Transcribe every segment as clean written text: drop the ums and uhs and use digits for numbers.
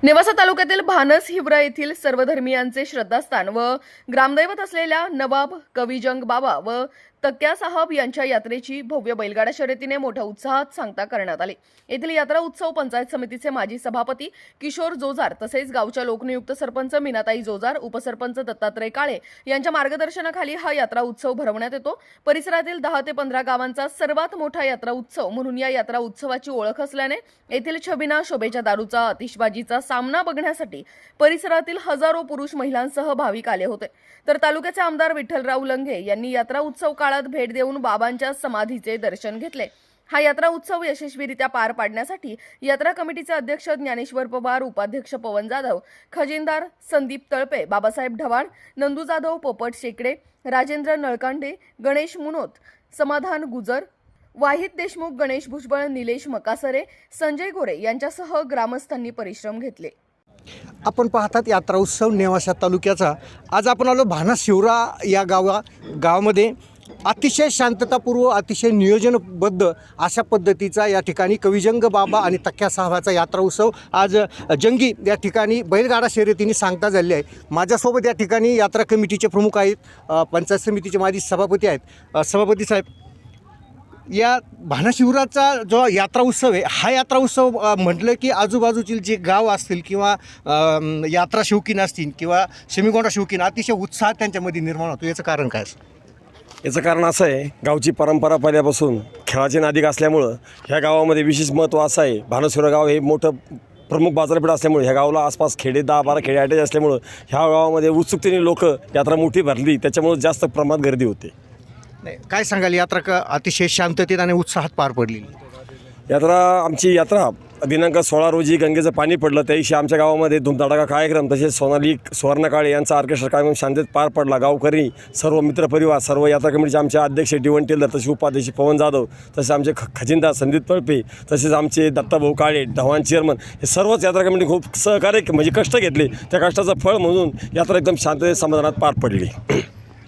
नेवासा तालुक्यातील भानस हिवरा येथील सर्वधर्मीयांचे श्रद्धास्थान व ग्रामदैवत असलेल्या नवाब कविजंग बाबा व तक्या साहब यांच्या यात्रेची भव्य बैलगाडा शर्यतीने मोठ्या उत्साहात सांगता करण्यात आली। येथील यात्रा उत्सव पंचायत समितीचे माजी सभापती किशोर जोजार तसेच गावच्या लोकनियुक्त सरपंच मीनाताई जोजार, उपसरपंच दत्तात्रय काळे यांच्या मार्गदर्शनाखाली हा यात्रा उत्सव भरवण्यात येतो। परिसरातील 10 ते 15 गावांचा सर्वात मोठा यात्रा उत्सव म्हणून या यात्रा उत्सवाची ओळख असल्याने येथील छबिना शोभेच्या दारूचा आतिषबाजीचा सामना बघण्यासाठी परिसरातील हजारो पुरुष महिलांसह भाविक आले होते। तर तालुक्याचे आमदार विठ्ठलराव लंघे यांनी यात्रा उत्सव काळात भेट देऊन बाबांच्या समाधीचे दर्शन घेतले। हा यात्रा उत्सव यशस्वीरित्या पार पाडण्यासाठी यात्रा कमिटीचे अध्यक्ष ज्ञानेश्वर पवार, उपाध्यक्ष पवन जाधव, खजिनदार संदीप तळपे, बाबासाहेब ढवाण, नंदू जाधव, पोपट शेकडे, राजेंद्र नळकांडे, गणेश मुनोत, समाधान गुजर, वाहिद देशमुख, गणेश भुजबळ, निलेश मकासरे, संजय गोरे यांच्यासह ग्रामस्थांनी परिश्रम घेतले। आपण पाहतात यात्रा उत्सव नेवासा तालुक्याचा। आज आपण आलो भानस हिवरा या गावामध्ये अतिशय शांततापूर्व, अतिशय नियोजनबद्ध अशा पद्धतीचा या ठिकाणी कविजंग बाबा आणि तक्या साहेबाचा यात्रा उत्सव आज जंगी या ठिकाणी बैलगाडा शर्यतीने सांगता झाले आहे। माझ्यासोबत या ठिकाणी यात्रा कमिटीचे प्रमुख आहेत, पंचायत समितीचे माजी सभापती आहेत। सभापती साहेब, या भानशिवराचा जो यात्रा उत्सव आहे, हा यात्रा उत्सव म्हटलं की आजूबाजूतील जे गाव असतील किंवा यात्रा शौकीन असतील किंवा शमीगोंडा शौकीन अतिशय उत्साह त्यांच्यामध्ये निर्माण होतो, याचं कारण काय? याचं कारण असं आहे, गावची परंपरा पहिल्यापासून खेळाचे नादिक असल्यामुळं ह्या गावामध्ये विशेष महत्त्व असं आहे। भानशिवरा गाव हे मोठं प्रमुख बाजारपेठ असल्यामुळे ह्या गावाला आसपास खेडे 10-12 खेडे अटॅच असल्यामुळं ह्या गावामध्ये उत्सुकतेने लोक यात्रा मोठी भरली, त्याच्यामुळे जास्त प्रमाणात गर्दी होते। काय सांगाल, यात्रा अतिशय शांततेत आणि उत्साहात पार पडली? आमची यात्रा दिनांक 16 रोजी गंगेचं पाणी पडलं, त्या दिवशी आमच्या गावामध्ये धुमधडाका कार्यक्रम तसेच सोनाली सुवर्णकाळे यांचा ऑर्केस्ट्रा कार्यक्रम शांततेत पार पडला। गावकरी, सर्व मित्रपरिवार, सर्व यात्रा कमिटीचे आमचे अध्यक्ष डी1 टेलर, तसे उपाध्यक्ष पवन जाधव, तसेच आमचे खजिनदार संदीप तळपे, तसेच आमचे दत्ताभाऊ काळे, ढवाण चेअरमन, हे सर्वच यात्रा कमिटी खूप सहकार्य म्हणजे कष्ट घेतले। त्या कष्टाचं फळ म्हणून यात्रा एकदम शांततेत समाधानात पार पडली।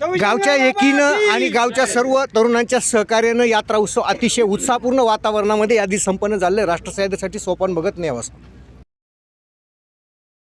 गावच्या एकीनं आणि गावच्या सर्व तरुणांच्या सहकार्यानं यात्रा उत्सव अतिशय उत्साहपूर्ण वातावरणामध्ये आधी संपन्न झालं। राष्ट्रसंघासाठी सोपान भगत नेवासा।